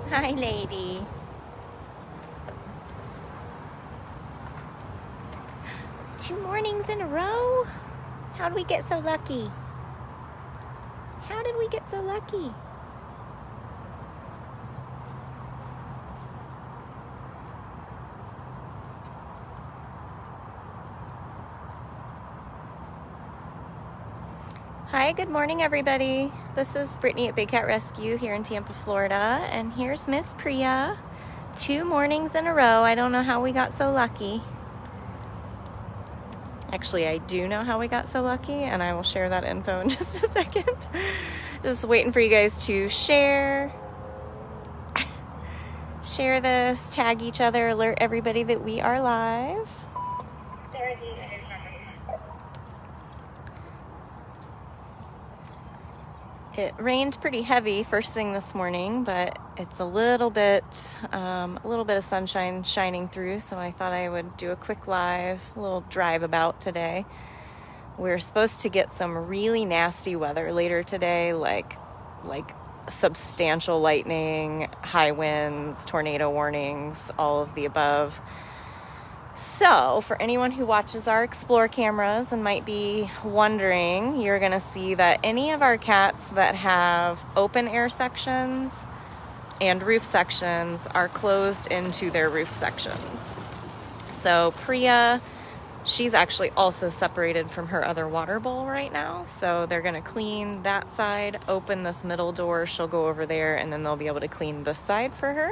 Hi, lady. Two mornings in a row? How did we get so lucky? How did we get so lucky? Hi, good morning, everybody. This is Brittany at Big Cat Rescue here in Tampa, Florida, and here's Miss Priya. 2 mornings in a row. I don't know how we got so lucky. Actually, I do know how we got so lucky, and I will share that info in just a second. Just waiting for you guys to share this, tag each other, alert everybody that we are live. It rained pretty heavy first thing this morning, but it's a little bit of sunshine shining through, so I thought I would do a quick live, a little drive about today. We're supposed to get some really nasty weather later today, like substantial lightning, high winds, tornado warnings, all of the above. So, for anyone who watches our Explore cameras and might be wondering, you're going to see that any of our cats that have open air sections and roof sections are closed into their roof sections. So, Priya, she's actually also separated from her other water bowl right now. So, they're going to clean that side, open this middle door, she'll go over there, and then they'll be able to clean this side for her.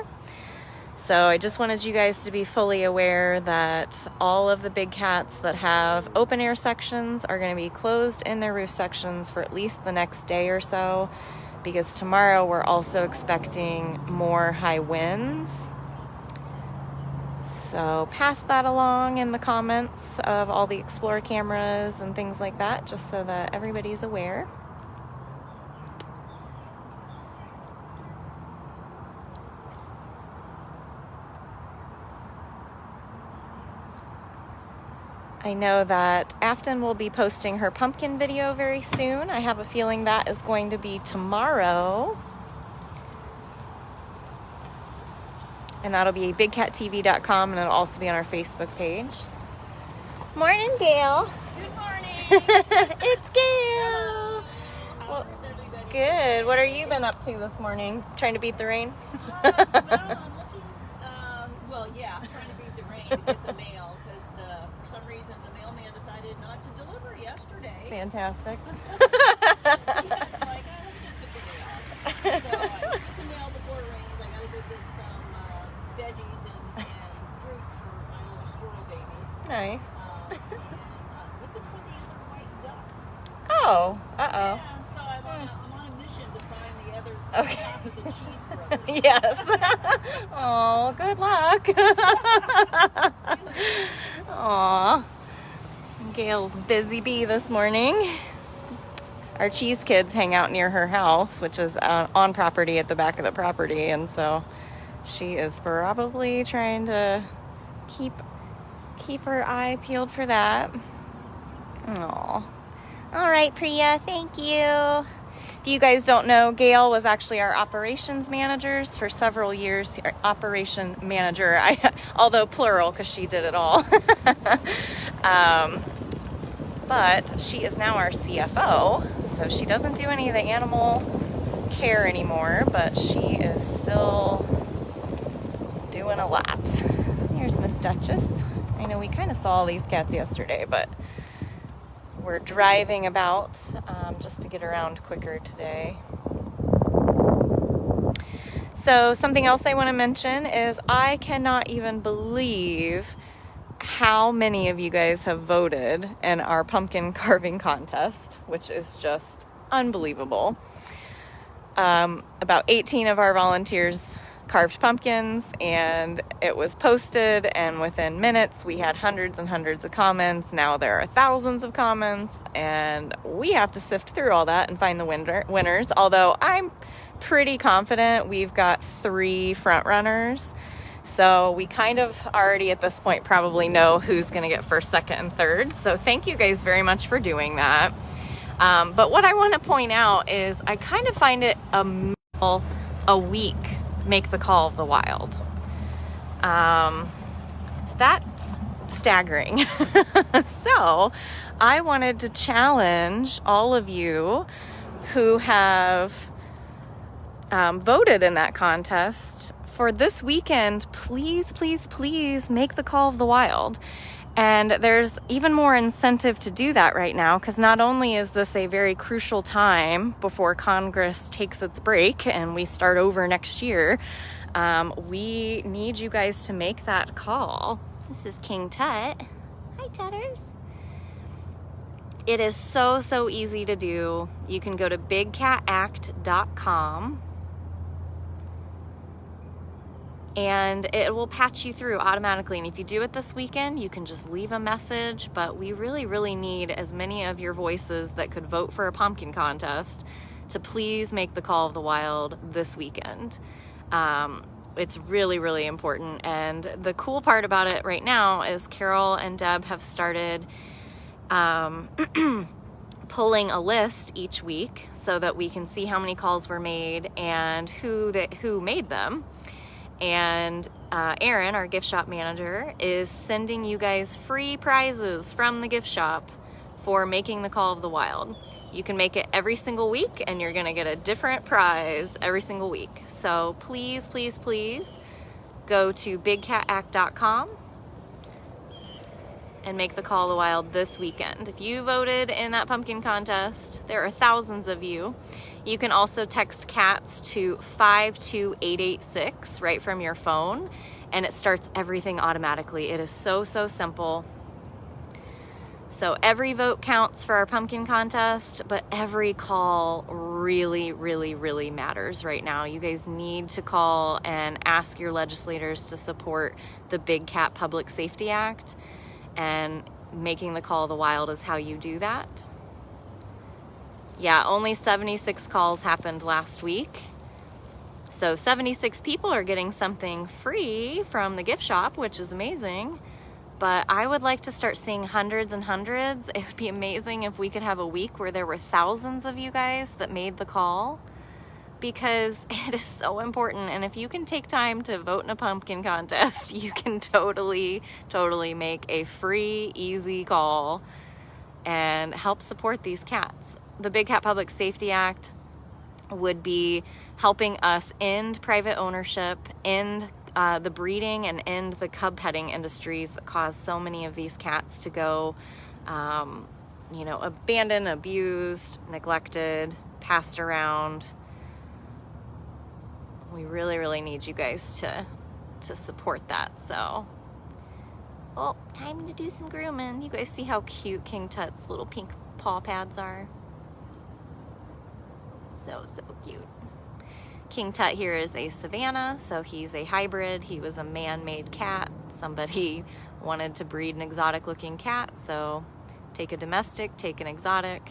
So I just wanted you guys to be fully aware that all of the big cats that have open air sections are going to be closed in their roof sections for at least the next day or so, because tomorrow we're also expecting more high winds. So pass that along in the comments of all the Explore cameras and things like that, just so that everybody's aware. I know that Afton will be posting her pumpkin video very soon. I have a feeling that is going to be tomorrow. And that'll be bigcattv.com, and it'll also be on our Facebook page. Morning, Gail. Good morning. It's Gail. How's everybody? Good. What have you been up to this morning? Trying to beat the rain? I'm looking, trying to beat the rain to get the mail, because for some reason the mailman decided not to deliver yesterday. Fantastic. It's like, let me just take the day off. So I get the mail before it rains. I gotta go get some veggies and fruit for my little squirrel babies. Nice. And looking for the other white duck. Oh, Yeah, so I'm on a mission to find the other half of the Cheese Brothers. Yes. Oh, good luck. Aw. Gail's busy bee this morning. Our cheese kids hang out near her house, which is on property at the back of the property, and so she is probably trying to keep her eye peeled for that. Aw. All right, Priya, thank you. If you guys don't know, Gail was actually our operations managers for several years. Operation manager, although plural, because she did it all. But she is now our CFO, so she doesn't do any of the animal care anymore, but she is still doing a lot. Here's Miss Dutchess. I know we kind of saw these cats yesterday, but we're driving about just to get around quicker today. So something else I want to mention is I cannot even believe how many of you guys have voted in our pumpkin carving contest, which is just unbelievable. About 18 of our volunteers carved pumpkins, and it was posted, and within minutes we had hundreds and hundreds of comments. Now there are thousands of comments, and we have to sift through all that and find the winners, although I'm pretty confident we've got 3 front runners, so we kind of already at this point probably know who's going to get first, second, and third. So thank you guys very much for doing that. But what I want to point out is I kind of find it a week make the call of the wild. That's staggering. So I wanted to challenge all of you who have voted in that contest for this weekend. Please, please, please make the call of the wild. And there's even more incentive to do that right now, because not only is this a very crucial time before Congress takes its break and we start over next year, we need you guys to make that call. This is King Tut. Hi, Tutters. It is so, so easy to do. You can go to bigcatact.com and it will patch you through automatically. And if you do it this weekend, you can just leave a message, but we really, really need as many of your voices that could vote for a pumpkin contest to please make the call of the wild this weekend. It's really, really important. And the cool part about it right now is Carol and Deb have started pulling a list each week so that we can see how many calls were made and who made them. And Erin, our gift shop manager, is sending you guys free prizes from the gift shop for making the call of the wild. You can make it every single week and you're gonna get a different prize every single week. So please, please, please go to bigcatact.com and make the call of the wild this weekend. If you voted in that pumpkin contest, there are thousands of you. You can also text CATS to 52886 right from your phone, and it starts everything automatically. It is so, so simple. So every vote counts for our pumpkin contest, but every call really, really, really matters right now. You guys need to call and ask your legislators to support the Big Cat Public Safety Act, and making the call of the wild is how you do that. Yeah, only 76 calls happened last week. So 76 people are getting something free from the gift shop, which is amazing. But I would like to start seeing hundreds and hundreds. It would be amazing if we could have a week where there were thousands of you guys that made the call, because it is so important. And if you can take time to vote in a pumpkin contest, you can totally, totally make a free, easy call and help support these cats. The Big Cat Public Safety Act would be helping us end private ownership, end the breeding, and end the cub petting industries that cause so many of these cats to go, abandoned, abused, neglected, passed around. We really, really need you guys to support that. So, time to do some grooming. You guys see how cute King Tut's little pink paw pads are? So, so cute. King Tut here is a Savannah, so he's a hybrid. He was a man-made cat. Somebody wanted to breed an exotic-looking cat, so take a domestic, take an exotic,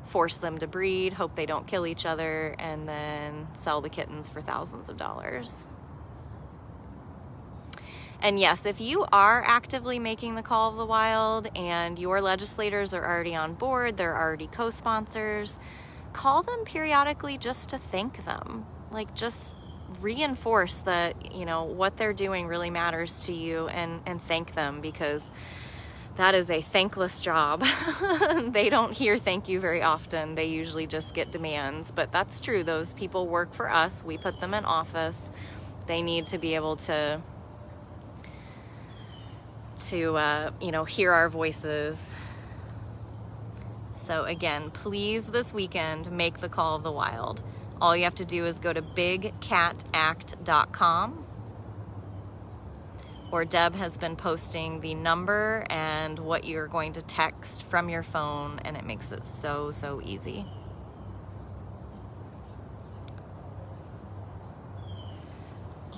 force them to breed, hope they don't kill each other, and then sell the kittens for thousands of dollars. And yes, if you are actively making the call of the wild and your legislators are already on board, they're already co-sponsors, call them periodically just to thank them. Like, just reinforce that, what they're doing really matters to you, and thank them, because that is a thankless job. They don't hear thank you very often. They usually just get demands, but that's true. Those people work for us. We put them in office. They need to be able to hear our voices. So again, please this weekend, make the call of the wild. All you have to do is go to bigcatact.com, or Deb has been posting the number and what you're going to text from your phone, and it makes it so, so easy.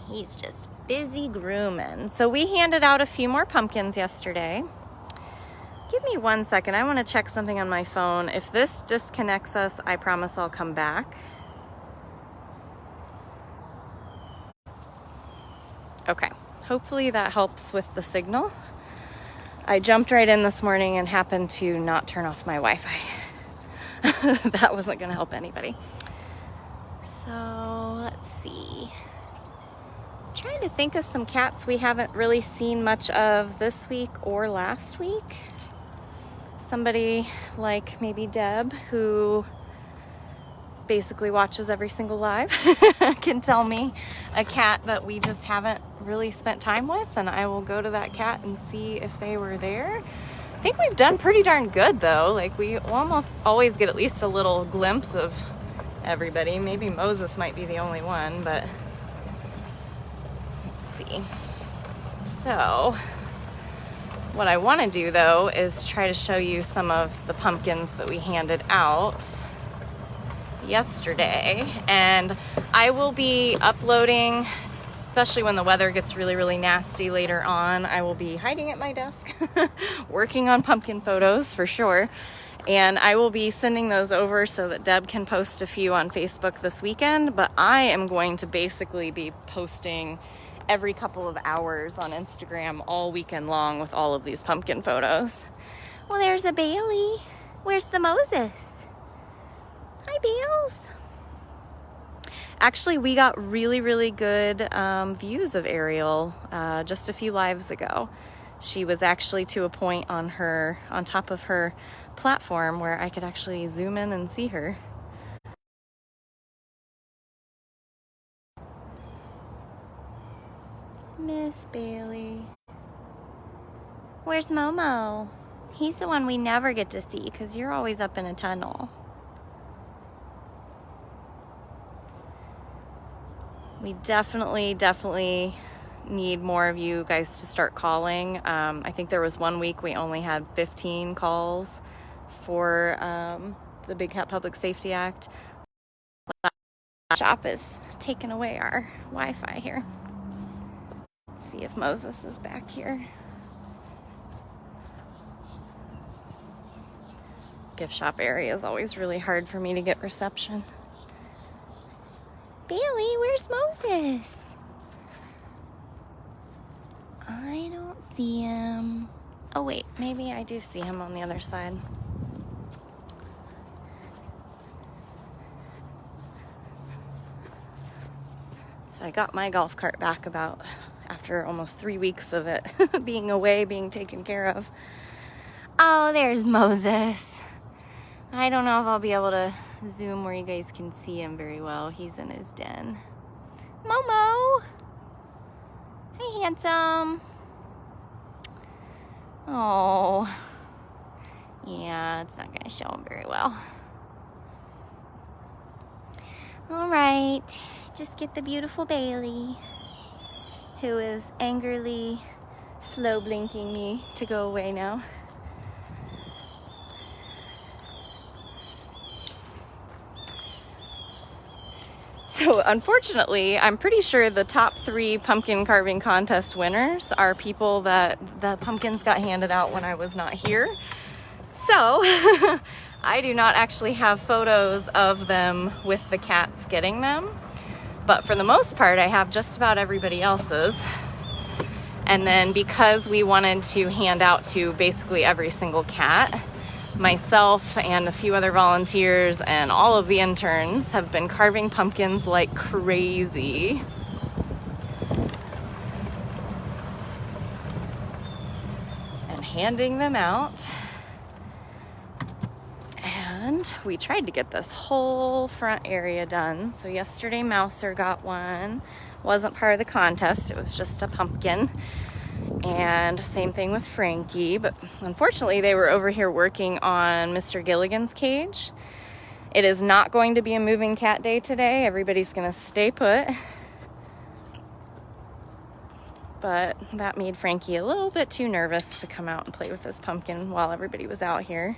He's just busy grooming. So we handed out a few more pumpkins yesterday. Give me 1 second. I want to check something on my phone. If this disconnects us, I promise I'll come back. Okay. Hopefully that helps with the signal. I jumped right in this morning and happened to not turn off my Wi-Fi. That wasn't going to help anybody. So let's see. trying to think of some cats we haven't really seen much of this week or last week. Somebody like maybe Deb, who basically watches every single live, can tell me a cat that we just haven't really spent time with, and I will go to that cat and see if they were there. I think we've done pretty darn good though. Like, we almost always get at least a little glimpse of everybody. Maybe Moses might be the only one, but let's see. So what I want to do though is try to show you some of the pumpkins that we handed out yesterday, and I will be uploading, especially when the weather gets really, really nasty later on. I will be hiding at my desk working on pumpkin photos for sure, and I will be sending those over so that Deb can post a few on Facebook this weekend. But I am going to basically be posting every couple of hours on Instagram all weekend long with all of these pumpkin photos. Well, there's a Bailey. Where's the Moses? Hi, Bales. Actually, we got really, really good views of Ariel just a few lives ago. She was actually to a point on top of her platform where I could actually zoom in and see her. Miss Bailey. Where's Momo? He's the one we never get to see because you're always up in a tunnel. We definitely need more of you guys to start calling. I think there was one week we only had 15 calls for the Big Cat Public Safety Act. Shop is taking away our Wi-Fi here. Let's see if Moses is back here. Gift shop area is always really hard for me to get reception. Bailey, where's Moses? I don't see him. Oh wait, maybe I do see him on the other side. So I got my golf cart back after almost 3 weeks of it being away, being taken care of. Oh, there's Moses. I don't know if I'll be able to zoom where you guys can see him very well. He's in his den. Momo! Hi, handsome. Oh. Yeah, it's not gonna show him very well. All right, just get the beautiful Bailey, who is angrily slow blinking me to go away now. So unfortunately, I'm pretty sure the top 3 pumpkin carving contest winners are people that the pumpkins got handed out when I was not here. So I do not actually have photos of them with the cats getting them, but for the most part, I have just about everybody else's. And then because we wanted to hand out to basically every single cat, myself and a few other volunteers and all of the interns have been carving pumpkins like crazy. And handing them out. And we tried to get this whole front area done. So yesterday Mouser got one. Wasn't part of the contest, it was just a pumpkin. And same thing with Frankie, but unfortunately they were over here working on Mr. Gilligan's cage. It is not going to be a moving cat day today. Everybody's gonna stay put. But that made Frankie a little bit too nervous to come out and play with this pumpkin while everybody was out here.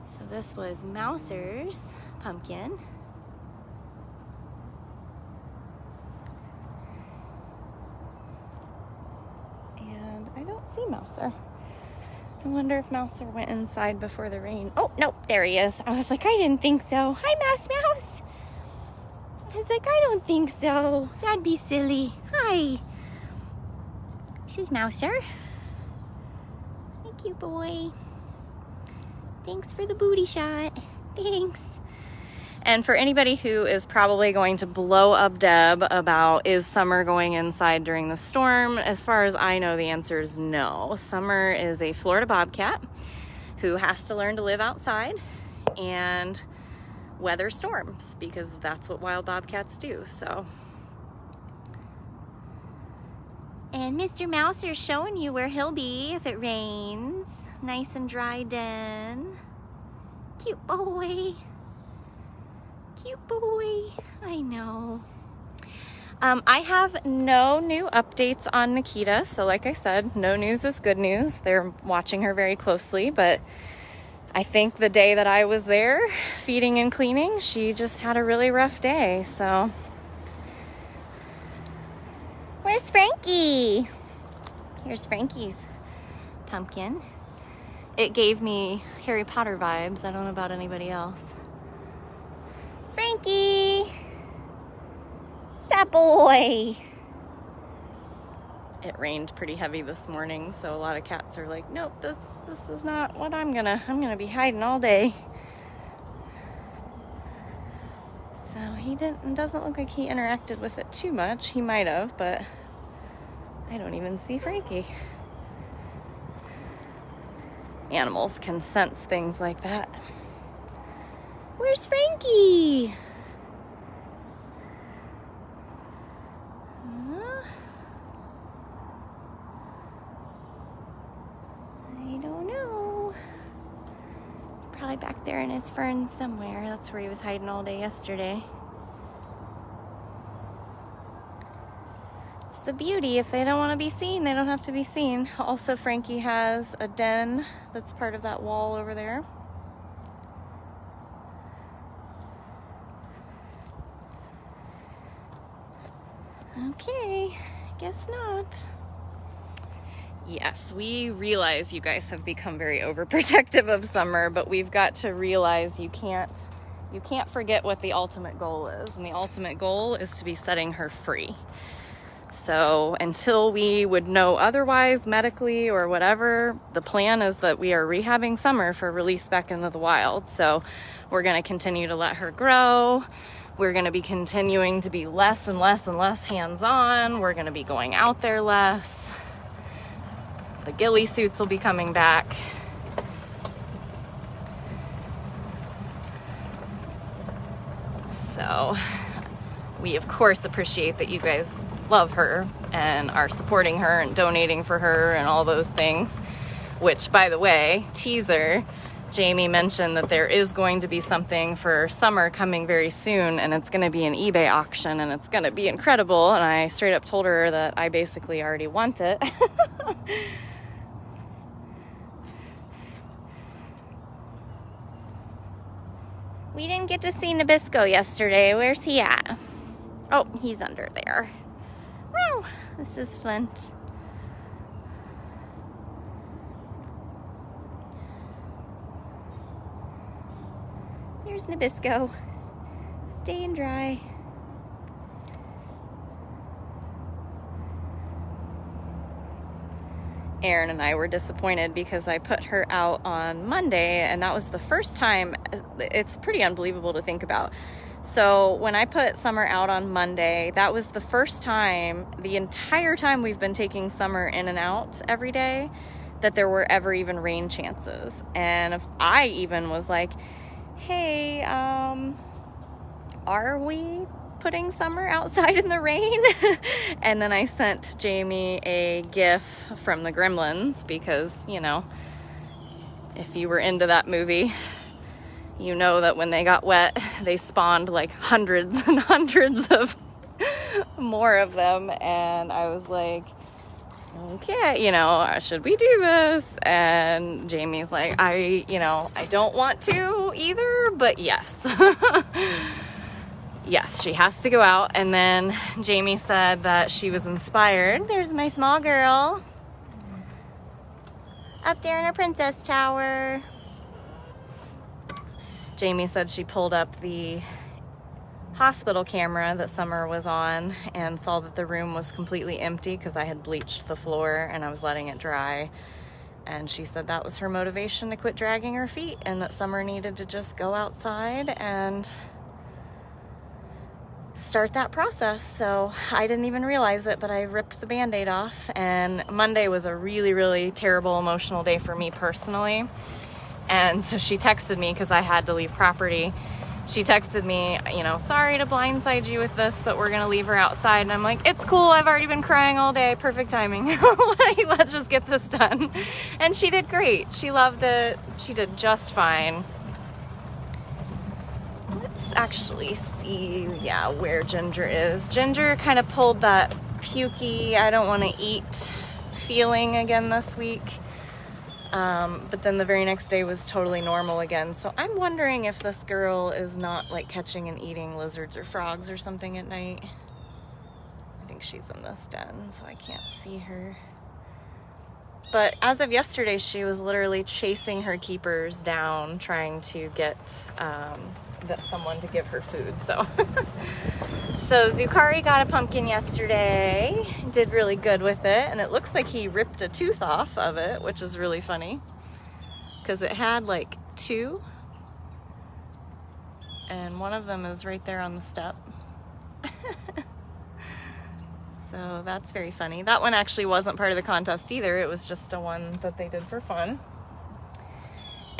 So this was Mouser's pumpkin. I don't see Mouser. I wonder if Mouser went inside before the rain. Oh, no, there he is. I was like, I didn't think so. Hi, Mouse. I was like, I don't think so. That'd be silly. Hi. This is Mouser. Thank you, boy. Thanks for the booty shot. Thanks. And for anybody who is probably going to blow up Deb about, is Summer going inside during the storm? As far as I know, the answer is no. Summer is a Florida Bobcat who has to learn to live outside and weather storms, because that's what wild Bobcats do. So. And Mr. Mouser's showing you where he'll be if it rains. Nice and dry den. Cute boy. Cute boy. I know. I have no new updates on Nikita. So like I said, no news is good news. They're watching her very closely, but I think the day that I was there feeding and cleaning, she just had a really rough day. So where's Frankie? Here's Frankie's pumpkin. It gave me Harry Potter vibes. I don't know about anybody else. Frankie! What's that boy? It rained pretty heavy this morning, so a lot of cats are like, nope, this is not what I'm gonna be hiding all day. So he doesn't look like he interacted with it too much. He might have, but I don't even see Frankie. Animals can sense things like that. Where's Frankie? I don't know. Probably back there in his ferns somewhere. That's where he was hiding all day yesterday. It's the beauty. If they don't want to be seen, they don't have to be seen. Also, Frankie has a den that's part of that wall over there. Okay, guess not. Yes, we realize you guys have become very overprotective of Summer, but we've got to realize you can't forget what the ultimate goal is. And the ultimate goal is to be setting her free. So until we would know otherwise medically or whatever, the plan is that we are rehabbing Summer for release back into the wild. So we're going to continue to let her grow. We're going to be continuing to be less and less and less hands-on. We're going to be going out there less. The ghillie suits will be coming back. So we, of course, appreciate that you guys love her and are supporting her and donating for her and all those things. Which, by the way, teaser, Jamie mentioned that there is going to be something for Summer coming very soon, and it's going to be an eBay auction, and it's going to be incredible. And I straight up told her that I basically already want it. We didn't get to see Nabisco yesterday. Where's he at? Oh, he's under there. Wow, this is Flint. There's Nabisco, staying dry. Aaron and I were disappointed because I put her out on Monday, and that was the first time. It's pretty unbelievable to think about. So when I put Summer out on Monday, that was the first time, the entire time we've been taking Summer in and out every day, that there were ever even rain chances. And if I even was like, hey, are we putting Summer outside in the rain? And then I sent Jamie a GIF from the Gremlins because, you know, if you were into that movie, you know that when they got wet, they spawned like hundreds and hundreds of more of them. And I was like, okay, you know, should we do this? And Jamie's like, I don't want to either, but yes. Yes, she has to go out. And then Jamie said that she was inspired. There's my small girl up there in her princess tower. Jamie said she pulled up the hospital camera that Summer was on and saw that the room was completely empty because I had bleached the floor and I was letting it dry. And she said that was her motivation to quit dragging her feet and that Summer needed to just go outside and start that process. So I didn't even realize it, but I ripped the Band-Aid off, and Monday was a really, really terrible emotional day for me personally. And so she texted me, because I had to leave property. She texted me, you know, sorry to blindside you with this, but we're gonna leave her outside. And I'm like, it's cool, I've already been crying all day, perfect timing. Like, let's just get this done. And she did great. She loved it. She did just fine. Let's actually see, yeah, where Ginger is. Ginger kind of pulled that pukey, I don't want to eat feeling again this week. But then the very next day was totally normal again. So I'm wondering if this girl is not like catching and eating lizards or frogs or something at night. I think she's in this den, so I can't see her. But as of yesterday, she was literally chasing her keepers down, trying to get someone to give her food. So, so Zukari got a pumpkin yesterday, did really good with it, and it looks like he ripped a tooth off of it, which is really funny because it had like 2, and one of them is right there on the step. So that's very funny. That one actually wasn't part of the contest either. It was just a one that they did for fun.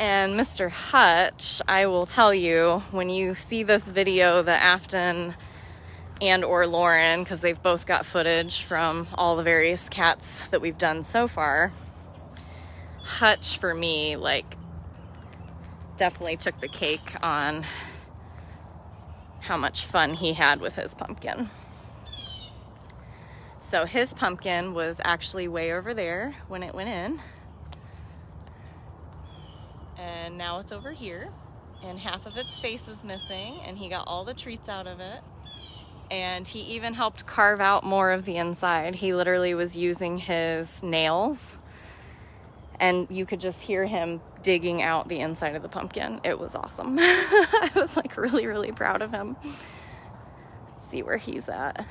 And Mr. Hutch, I will tell you, when you see this video that Afton and or Lauren, because they've both got footage from all the various cats that we've done so far, Hutch, for me, like, definitely took the cake on how much fun he had with his pumpkin. So his pumpkin was actually way over there when it went in. And now it's over here. And half of its face is missing, and he got all the treats out of it. And he even helped carve out more of the inside. He literally was using his nails, and you could just hear him digging out the inside of the pumpkin. It was awesome. I was like really, really proud of him. Let's see where he's at.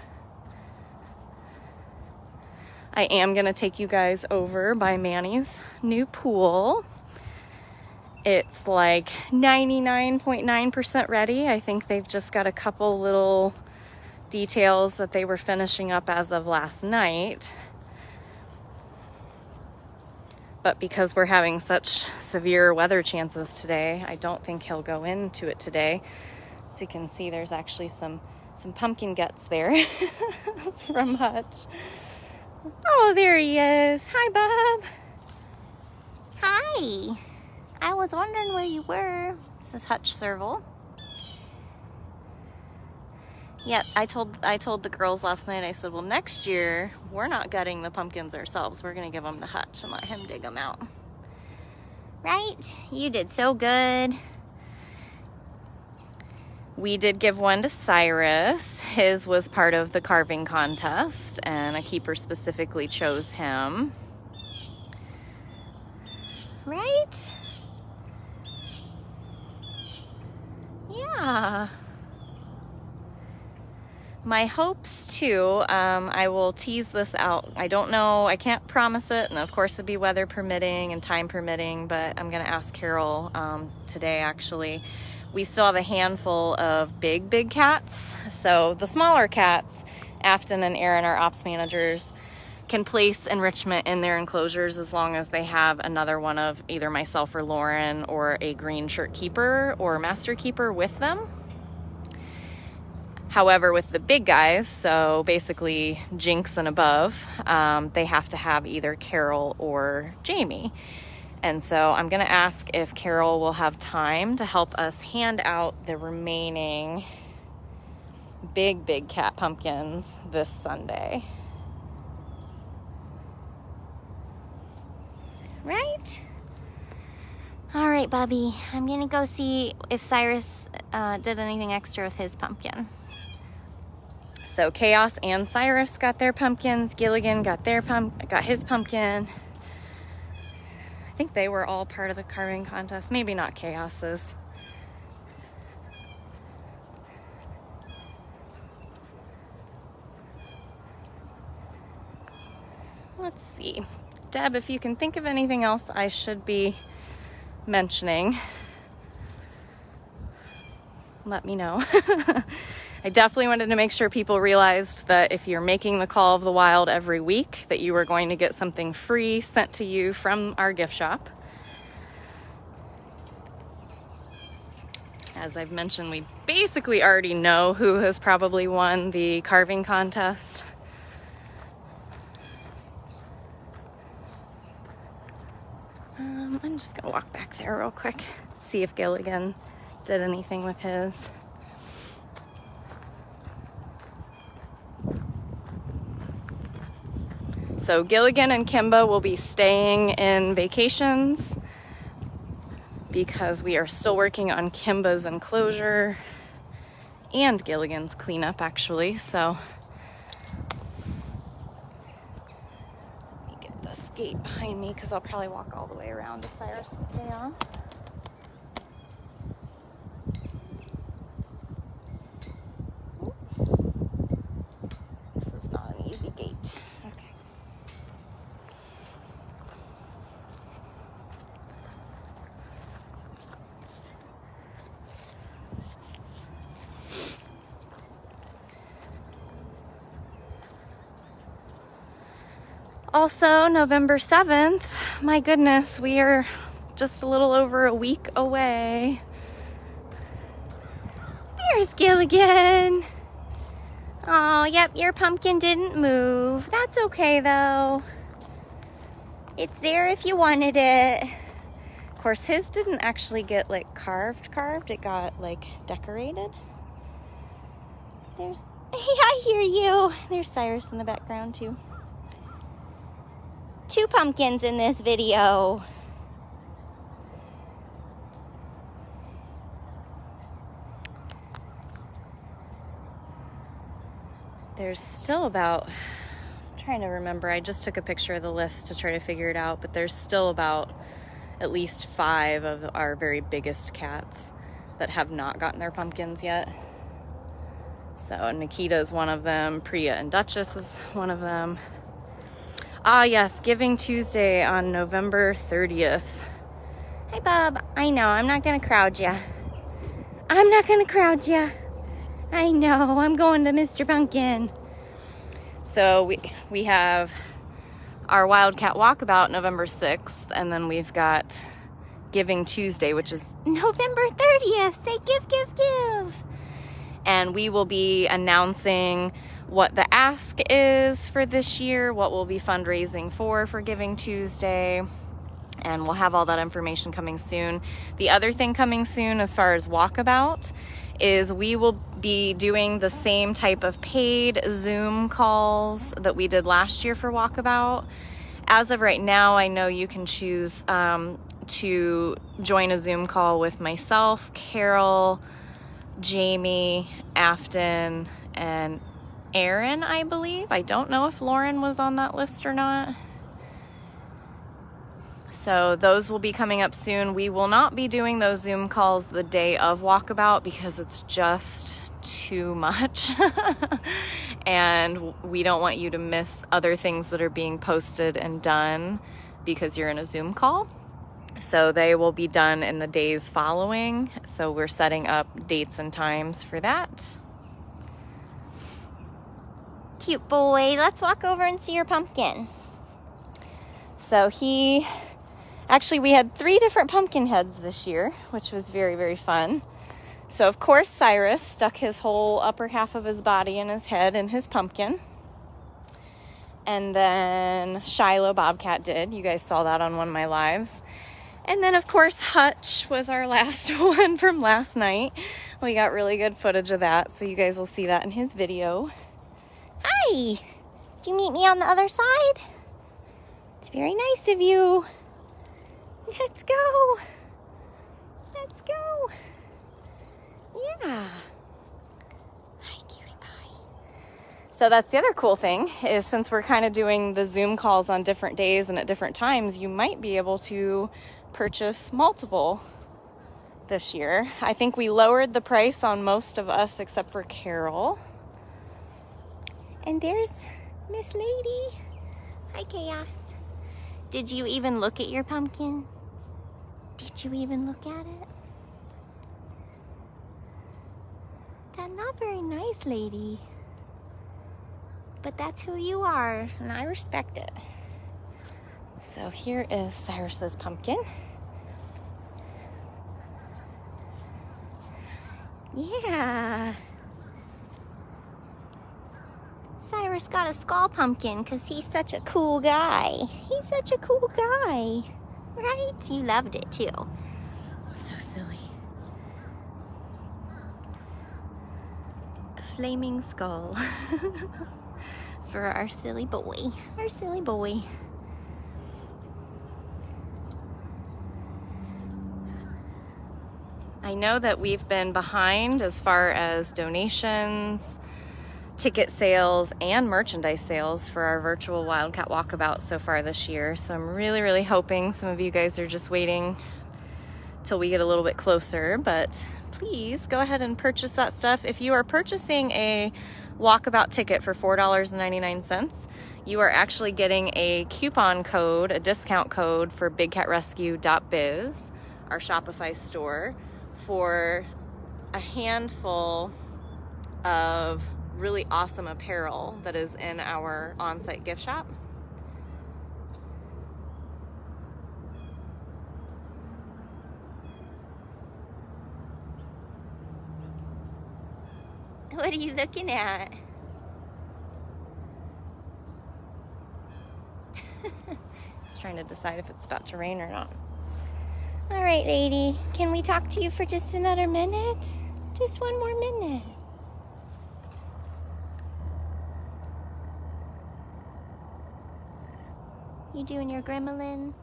I am gonna take you guys over by Manny's new pool. It's like 99.9% ready. I think they've just got a couple little details that they were finishing up as of last night. But because we're having such severe weather chances today, I don't think he'll go into it today. So you can see there's actually some pumpkin guts there from Hutch. Oh, there he is. Hi, Bob. Hi. I was wondering where you were. This is Hutch Serval. Yep, I told the girls last night, I said, well, next year, we're not gutting the pumpkins ourselves. We're going to give them to Hutch and let him dig them out. Right? You did so good. We did give one to Cyrus. His was part of the carving contest, and a keeper specifically chose him. Right? Yeah. My hopes too, I will tease this out. I don't know, I can't promise it, and of course it'd be weather permitting and time permitting, but I'm gonna ask Carol today actually. We still have a handful of big cats. So the smaller cats, Afton and Aaron, our ops managers, can place enrichment in their enclosures as long as they have another one of either myself or Lauren or a green shirt keeper or master keeper with them. However, with the big guys, so basically Jinx and above, they have to have either Carol or Jamie. And so I'm gonna ask if Carol will have time to help us hand out the remaining big cat pumpkins this Sunday. Right? All right, Bobby, I'm gonna go see if Cyrus did anything extra with his pumpkin. So Chaos and Cyrus got their pumpkins. Gilligan got his pumpkin. I think they were all part of the carving contest. Maybe not Chaos's. Let's see. Deb, if you can think of anything else I should be mentioning, let me know. I definitely wanted to make sure people realized that if you're making the Call of the Wild every week, that you were going to get something free sent to you from our gift shop. As I've mentioned, we basically already know who has probably won the carving contest. I'm just gonna walk back there real quick, see if Gilligan did anything with his. So Gilligan and Kimba will be staying in vacations because we are still working on Kimba's enclosure and Gilligan's cleanup, actually. So let me get this gate behind me because I'll probably walk all the way around to Cyrus and stay off. This is not an easy gate. Okay. Also, November 7th, my goodness, we are just a little over a week away. There's Gilligan. Oh, yep, your pumpkin didn't move. That's okay, though. It's there if you wanted it. Of course, his didn't actually get, like, carved. It got, like, decorated. There's... Hey, I hear you. There's Cyrus in the background, too. 2 pumpkins in this video. There's still about, I'm trying to remember, I just took a picture of the list to try to figure it out, but there's still about at least 5 of our very biggest cats that have not gotten their pumpkins yet. So Nikita is one of them, Priya and Dutchess is one of them. Ah, yes, Giving Tuesday on November 30th. Hi, Bob. I know, I'm not gonna crowd ya. I'm not gonna crowd ya. I know, I'm going to Mr. Pumpkin. So we have our Wildcat Walkabout November 6th, and then we've got Giving Tuesday, which is November 30th. Say give. And we will be announcing what the ask is for this year, what we'll be fundraising for Giving Tuesday, and we'll have all that information coming soon. The other thing coming soon as far as Walkabout is we will be doing the same type of paid Zoom calls that we did last year for Walkabout. As of right now, I know you can choose to join a Zoom call with myself, Carol, Jamie, Afton, and Aaron, I believe. I don't know if Lauren was on that list or not. So those will be coming up soon. We will not be doing those Zoom calls the day of Walkabout because it's just too much. And we don't want you to miss other things that are being posted and done because you're in a Zoom call. So they will be done in the days following. So we're setting up dates and times for that. Cute boy. Let's walk over and see your pumpkin. So actually we had 3 different pumpkin heads this year, which was very, very fun. So of course Cyrus stuck his whole upper half of his body and his head in his pumpkin. And then Shiloh Bobcat did. You guys saw that on one of my lives. And then of course Hutch was our last one from last night. We got really good footage of that, so you guys will see that in his video. Hi! Did you meet me on the other side? It's very nice of you. Let's go. Let's go. Yeah. Hi, cutie pie. So that's the other cool thing is since we're kind of doing the Zoom calls on different days and at different times, you might be able to purchase multiple this year. I think we lowered the price on most of us except for Carol. And there's Miss Lady. Hi, Chaos. Did you even look at your pumpkin? Did you even look at it? That's not very nice, lady. But that's who you are, and I respect it. So here is Cyrus's pumpkin. Yeah. Cyrus got a skull pumpkin because he's such a cool guy. He's such a cool guy. Right? You loved it too. So silly. A flaming skull. For our silly boy. Our silly boy. I know that we've been behind as far as donations, ticket sales, and merchandise sales for our virtual Wildcat Walkabout so far this year. So I'm really, really hoping some of you guys are just waiting till we get a little bit closer. But please go ahead and purchase that stuff. If you are purchasing a Walkabout ticket for $4.99, you are actually getting a coupon code, a discount code for bigcatrescue.biz, our Shopify store, for a handful of really awesome apparel that is in our on-site gift shop. What are you looking at? It's trying to decide if it's about to rain or not. All right, lady, can we talk to you for just another minute? Just one more minute. You doing your gremlin?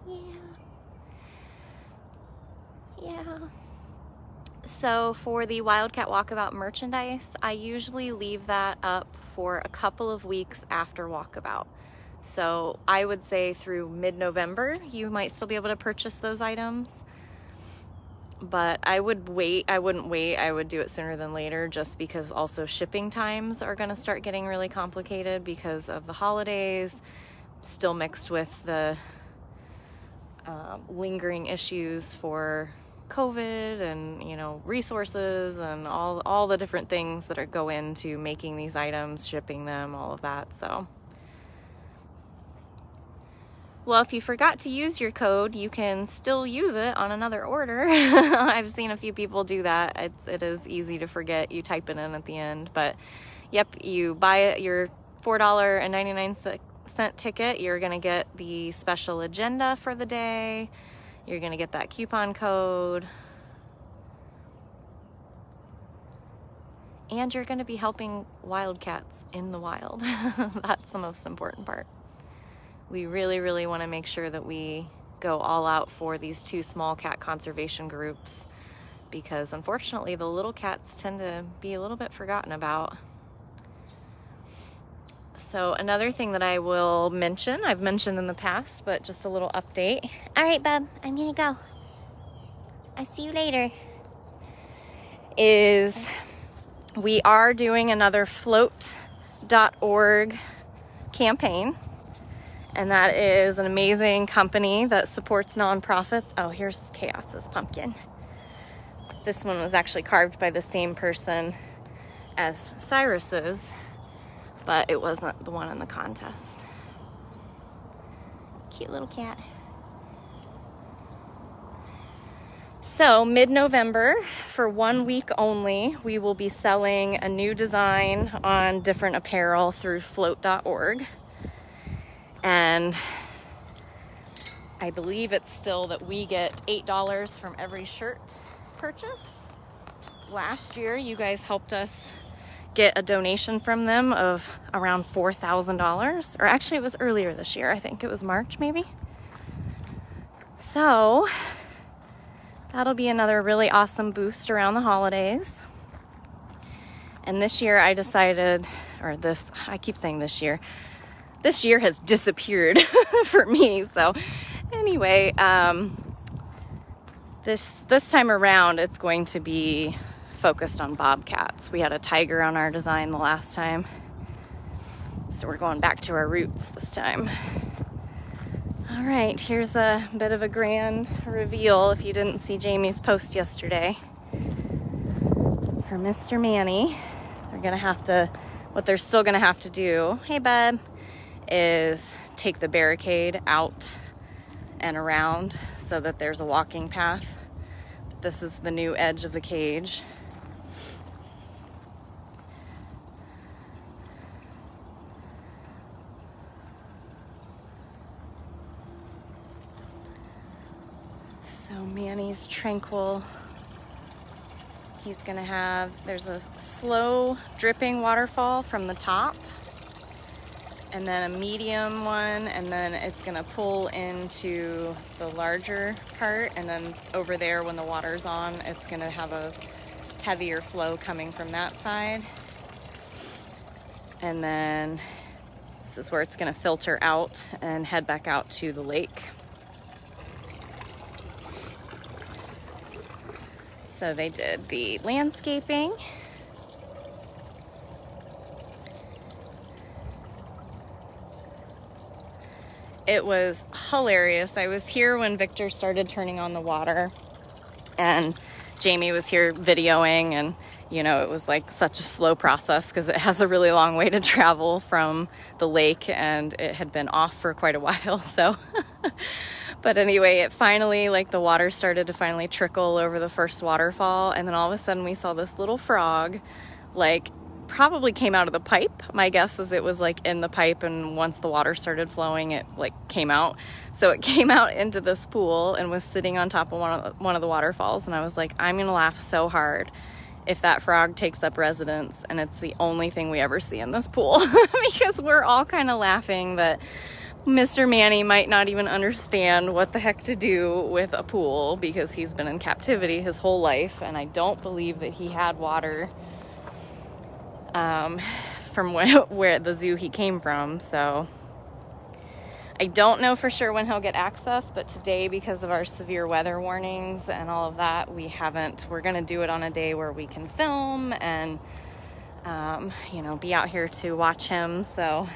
Yeah. Yeah. So for the Wildcat Walkabout merchandise, I usually leave that up for a couple of weeks after Walkabout. So I would say through mid-November, you might still be able to purchase those items. But I would wait. I wouldn't wait. I would do it sooner than later, just because also shipping times are going to start getting really complicated because of the holidays, still mixed with the lingering issues for COVID and, you know, resources and all the different things that go into making these items, shipping them, all of that. So, well, if you forgot to use your code, you can still use it on another order. I've seen a few people do that. It is easy to forget. You type it in at the end. But, yep, you buy your $4.99 ticket. You're going to get the special agenda for the day. You're going to get that coupon code. And you're going to be helping wildcats in the wild. That's the most important part. We really, really want to make sure that we go all out for these two small cat conservation groups, because unfortunately the little cats tend to be a little bit forgotten about. So another thing that I will mention, I've mentioned in the past, but just a little update. All right, bub, I'm gonna go. I'll see you later. Is we are doing another float.org campaign. And that is an amazing company that supports nonprofits. Oh, here's Chaos's pumpkin. This one was actually carved by the same person as Cyrus's, but it wasn't the one in the contest. Cute little cat. So mid-November, for 1 week only, we will be selling a new design on different apparel through float.org. And I believe it's still that we get $8 from every shirt purchase. Last year, you guys helped us get a donation from them of around $4,000. Or actually, it was earlier this year. I think it was March, maybe. So that'll be another really awesome boost around the holidays. And this year I decided, I keep saying this year. This year has disappeared for me. So anyway, this time around, it's going to be focused on bobcats. We had a tiger on our design the last time. So we're going back to our roots this time. All right, here's a bit of a grand reveal if you didn't see Jamie's post yesterday. for Mr. Manny, they're gonna have to, what they're still gonna have to do, hey bud, is take the barricade out and around so that there's a walking path. This is the new edge of the cage. So Manny's tranquil. He's gonna have, there's a slow dripping waterfall from the top, and then a medium one, and then it's gonna pull into the larger part, and then over there when the water's on, it's gonna have a heavier flow coming from that side. And then this is where it's gonna filter out and head back out to the lake. So they did the landscaping. It was hilarious. I was here when Victor started turning on the water, and Jamie was here videoing, and you know, it was like such a slow process because it has a really long way to travel from the lake, and it had been off for quite a while. So but anyway, it finally, like, the water started to finally trickle over the first waterfall, and then all of a sudden we saw this little frog, like, probably came out of the pipe. My guess is it was like in the pipe, and once the water started flowing, it like came out. So it came out into this pool and was sitting on top of one of the waterfalls, and I was like, I'm gonna laugh so hard if that frog takes up residence and it's the only thing we ever see in this pool. Because we're all kind of laughing that Mr. Manny might not even understand what the heck to do with a pool because he's been in captivity his whole life, and I don't believe that he had water from where the zoo he came from. So I don't know for sure when he'll get access, but today, because of our severe weather warnings and all of that, we're gonna do it on a day where we can film and you know, be out here to watch him. So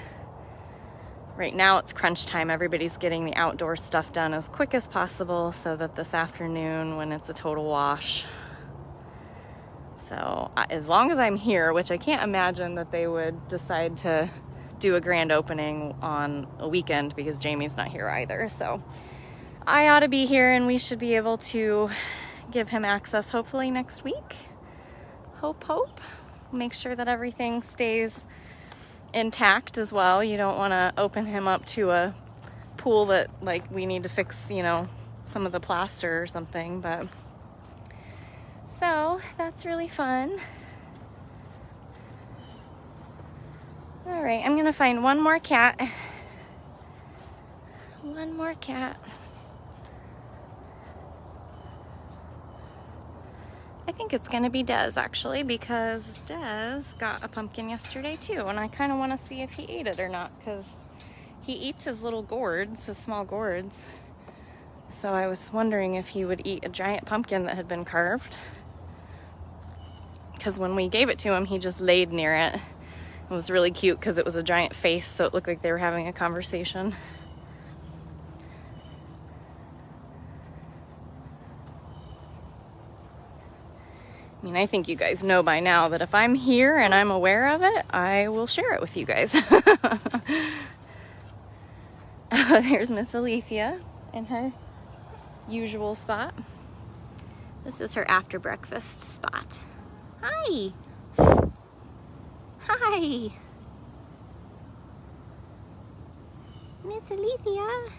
right now it's crunch time. Everybody's getting the outdoor stuff done as quick as possible so that this afternoon, when it's a total wash. So as long as I'm here, which I can't imagine that they would decide to do a grand opening on a weekend because Jamie's not here either. So I ought to be here, and we should be able to give him access hopefully next week. Hope. Make sure that everything stays intact as well. You don't want to open him up to a pool that, like, we need to fix, you know, some of the plaster or something. But so that's really fun. All right, I'm gonna find one more cat. One more cat. I think it's gonna be Des, actually, because Des got a pumpkin yesterday too, and I kind of want to see if he ate it or not, because he eats his little gourds, his small gourds. So I was wondering if he would eat a giant pumpkin that had been carved, because when we gave it to him, he just laid near it. It was really cute because it was a giant face, so it looked like they were having a conversation. I mean, I think you guys know by now that if I'm here and I'm aware of it, I will share it with you guys. There's Miss Illithia in her usual spot. This is her after breakfast spot. Hi! Hi! Miss Illithia!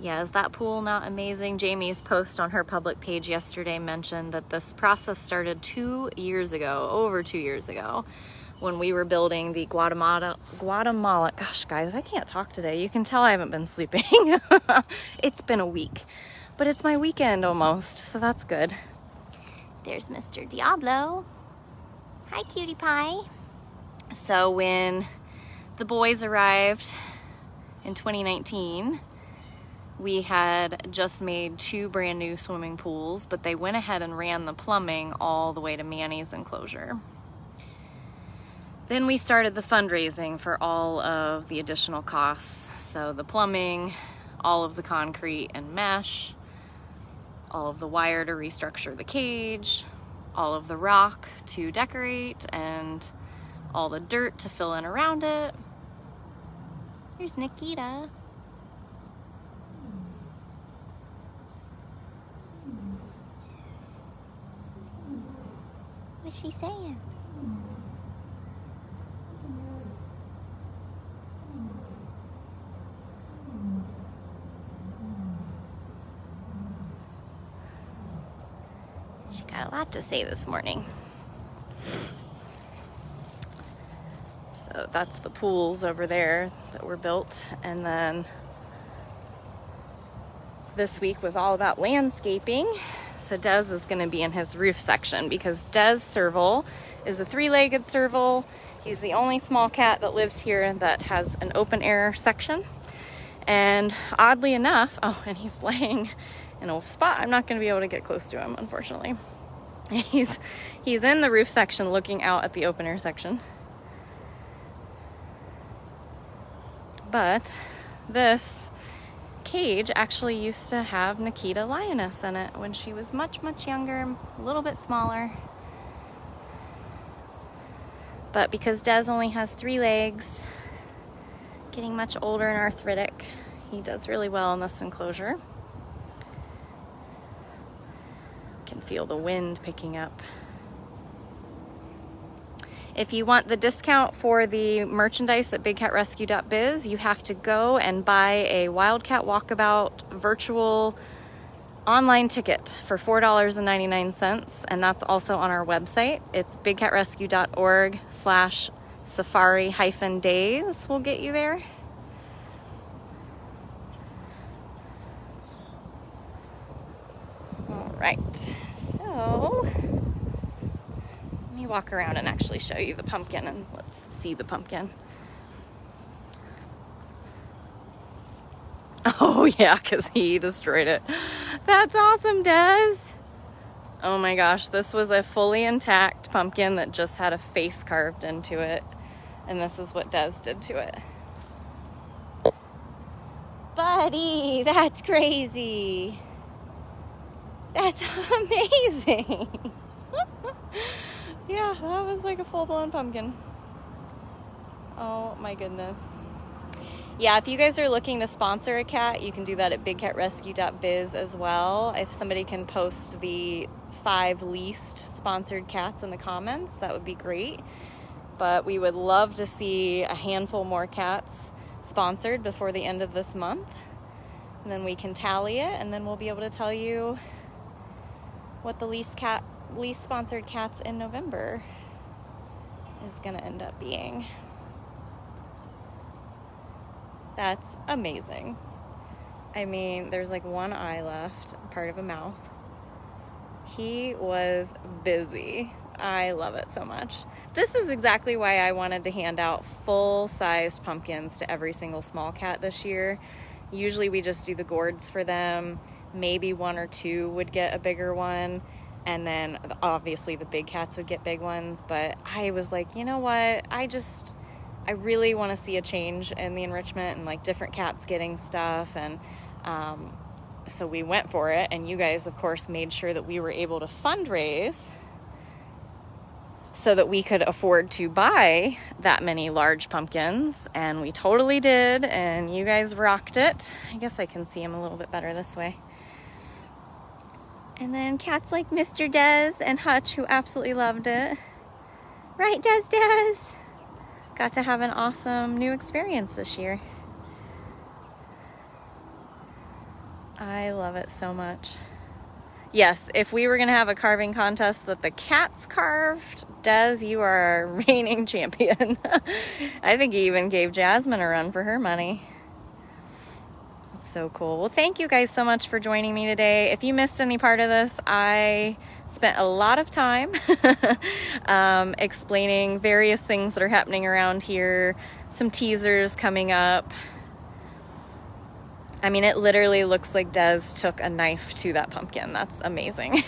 Yeah, is that pool not amazing? Jamie's post on her public page yesterday mentioned that this process started 2 years ago, over 2 years ago, when we were building the Guatemala, gosh guys, I can't talk today. You can tell I haven't been sleeping. It's been a week, but it's my weekend almost, so that's good. There's Mr. Diablo. Hi, cutie pie. So when the boys arrived in 2019, we had just made 2 brand new swimming pools, but they went ahead and ran the plumbing all the way to Manny's enclosure. Then we started the fundraising for all of the additional costs. So the plumbing, all of the concrete and mesh, all of the wire to restructure the cage, all of the rock to decorate and all the dirt to fill in around it. Here's Nikita. What's she saying? She got a lot to say this morning. So that's the pools over there that were built. And then this week was all about landscaping. So Des is going to be in his roof section because Des Serval is a 3-legged serval. He's the only small cat that lives here that has an open air section. And oddly enough, oh, and he's laying in a spot. I'm not going to be able to get close to him, unfortunately. He's in the roof section looking out at the open air section. But this cage actually used to have Nikita Lioness in it when she was much, much younger, a little bit smaller. But because Des only has 3 legs, getting much older and arthritic, he does really well in this enclosure. Can feel the wind picking up. If you want the discount for the merchandise at bigcatrescue.biz, you have to go and buy a Wildcat Walkabout virtual online ticket for $4.99, and that's also on our website. It's bigcatrescue.org/safari-days will get you there. All right, so let me walk around and actually show you the pumpkin, and let's see the pumpkin. Oh yeah, because he destroyed it. That's awesome, Des. Oh my gosh, this was a fully intact pumpkin that just had a face carved into it. And this is what Des did to it. Buddy, that's crazy. That's amazing. Yeah, that was like a full-blown pumpkin. Oh my goodness. Yeah, if you guys are looking to sponsor a cat, you can do that at bigcatrescue.biz as well. If somebody can post the 5 least sponsored cats in the comments, that would be great. But we would love to see a handful more cats sponsored before the end of this month. And then we can tally it, and then we'll be able to tell you what the least sponsored cats in November is going to end up being. That's amazing. I mean, there's like one eye left, part of a mouth. He was busy. I love it so much. This is exactly why I wanted to hand out full-sized pumpkins to every single small cat this year. Usually we just do the gourds for them. Maybe 1 or 2 would get a bigger one. And then obviously the big cats would get big ones. But I was like, you know what? I really want to see a change in the enrichment and like different cats getting stuff. And so we went for it. And you guys, of course, made sure that we were able to fundraise so that we could afford to buy that many large pumpkins. And we totally did. And you guys rocked it. I guess I can see him a little bit better this way. And then cats like Mr. Des and Hutch, who absolutely loved it. Right, Des? Got to have an awesome new experience this year. I love it so much. Yes, if we were going to have a carving contest that the cats carved, Des, you are our reigning champion. I think he even gave Jasmine a run for her money. So cool. Well, thank you guys so much for joining me today. If you missed any part of this, I spent a lot of time explaining various things that are happening around here, some teasers coming up. I mean, it literally looks like Des took a knife to that pumpkin. That's amazing.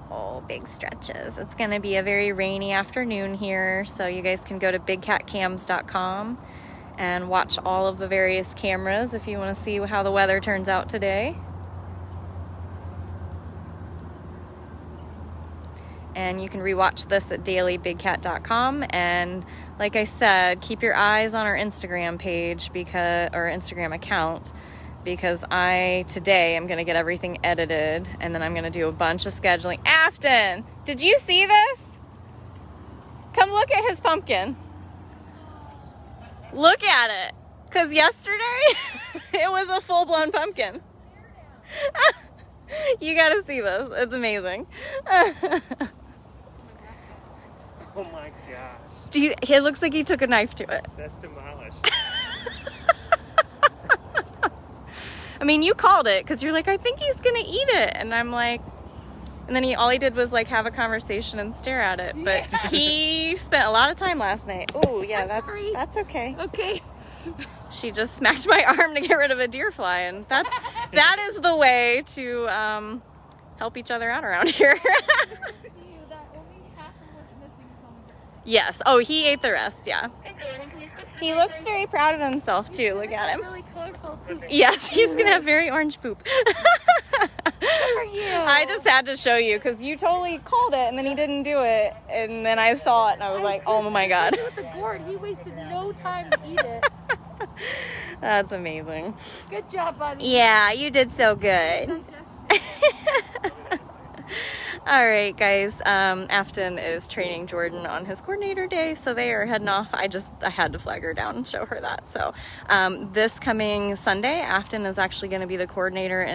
Oh, big stretches. It's going to be a very rainy afternoon here, so you guys can go to bigcatcams.com and watch all of the various cameras if you want to see how the weather turns out today. And you can rewatch this at dailybigcat.com. And like I said, keep your eyes on our Instagram page or Instagram account, because today I'm going to get everything edited, and then I'm going to do a bunch of scheduling. Afton, did you see this? Come look at his pumpkin. Look at it. Because yesterday, it was a full-blown pumpkin. You got to see this. It's amazing. Oh my gosh. It looks like he took a knife to it. That's demolished. I mean, you called it because you're like, I think he's gonna eat it, and I'm like, and then all he did was like have a conversation and stare at it. But he spent a lot of time last night. Oh yeah, that's okay. Okay. She just smacked my arm to get rid of a deer fly, and that is the way to help each other out around here. Yes. Oh, he ate the rest. Yeah. He looks very proud of himself too. Look at him. Really colorful poop. Yes, he's gonna have very orange poop. Good for you. I just had to show you because you totally called it and then he didn't do it, and then I saw it and I was like, oh my god. With the gourd, he wasted no time to eat it. That's amazing. Good job, buddy. Yeah, you did so good. All right, guys. Afton is training Jordan on his coordinator day, so they are heading off. I had to flag her down and show her that. So this coming Sunday, Afton is actually going to be the coordinator,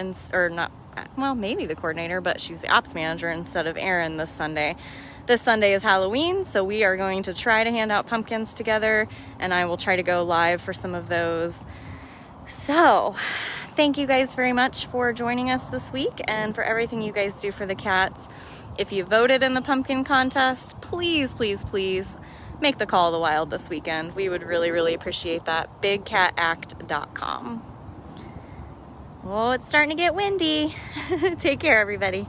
maybe the coordinator, but she's the ops manager instead of Erin this Sunday. This Sunday is Halloween, so we are going to try to hand out pumpkins together, and I will try to go live for some of those. So thank you guys very much for joining us this week and for everything you guys do for the cats. If you voted in the pumpkin contest, please, please, please make the call of the wild this weekend. We would really, really appreciate that. BigCatAct.com. Well, it's starting to get windy. Take care, everybody.